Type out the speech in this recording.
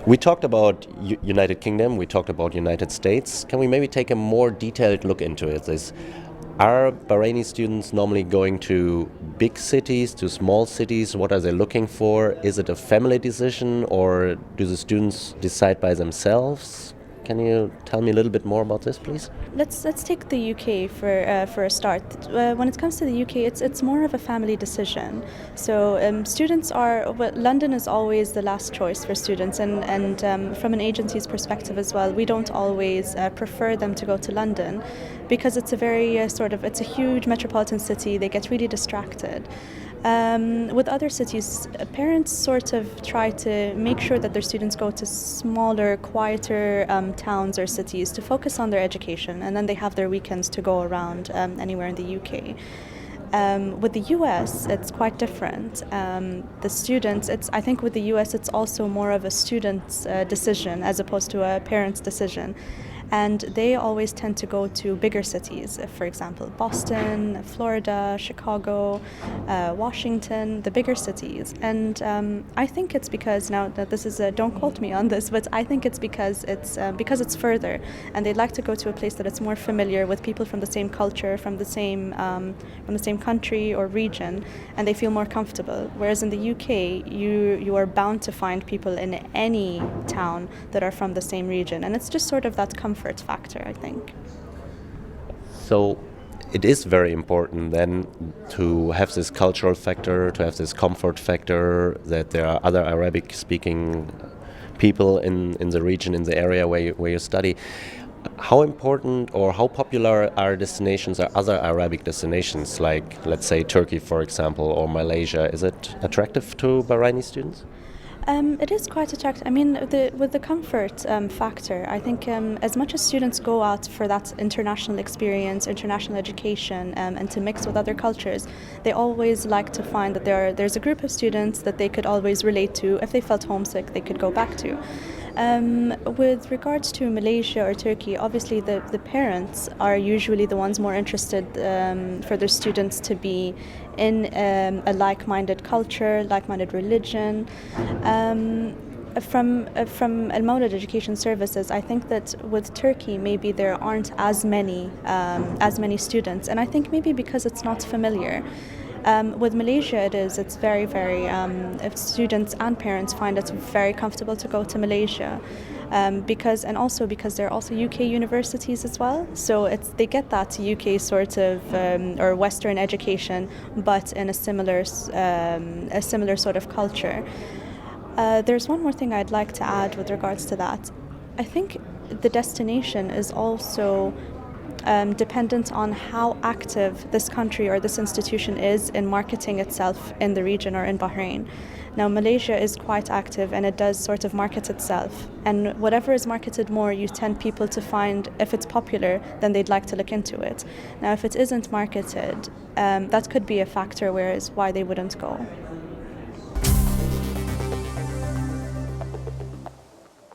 We talked about United Kingdom, we talked about United States. Can we maybe take a more detailed look into it? Are Bahraini students normally going to big cities, to small cities? What are they looking for? Is it a family decision or do the students decide by themselves? Can you tell me a little bit more about this, please? Let's take the UK for a start. When it comes to the UK, it's more of a family decision. So students are London is always the last choice for students, and from an agency's perspective as well, we don't always prefer them to go to London because it's a very it's a huge metropolitan city. They get really distracted. With other cities, parents sort of try to make sure that their students go to smaller, quieter towns or cities to focus on their education, and then they have their weekends to go around anywhere in the UK. With the US, it's quite different. The students, I think with the US, it's also more of a student's decision as opposed to a parent's decision. And they always tend to go to bigger cities, for example, Boston, Florida, Chicago, Washington, the bigger cities. And I think it's because, now that this is don't quote me on this, but I think it's because it's further, and they'd like to go to a place that it's more familiar with people from the same culture, from the same country or region, and they feel more comfortable. Whereas in the UK, you are bound to find people in any town that are from the same region, and it's just sort of that comfort factor, I think. So it is very important then to have this cultural factor, to have this comfort factor, that there are other Arabic speaking people in the region, in the area where you study. How important or how popular are destinations or other Arabic destinations, like let's say Turkey, for example, or Malaysia? Is it attractive to Bahraini students? It is quite attractive. I mean, with the comfort factor, I think as much as students go out for that international experience, international education, and to mix with other cultures, they always like to find that there's a group of students that they could always relate to. If they felt homesick, they could go back to. With regards to Malaysia or Turkey, obviously the parents are usually the ones more interested for their students to be in a like-minded culture, like-minded religion. From Mawred Education Services, I think that with Turkey maybe there aren't as many students, and I think maybe because it's not familiar. With Malaysia, it's very, very, if students and parents find it very comfortable to go to Malaysia, because there are also UK universities as well. So they get that UK sort of or Western education, but in a similar sort of culture. There's one more thing I'd like to add with regards to that. I think the destination is also dependent on how active this country or this institution is in marketing itself in the region or in Bahrain. Now, Malaysia is quite active and it does sort of market itself. And whatever is marketed more, you tend people to find if it's popular, then they'd like to look into it. Now, if it isn't marketed, that could be a factor why they wouldn't go.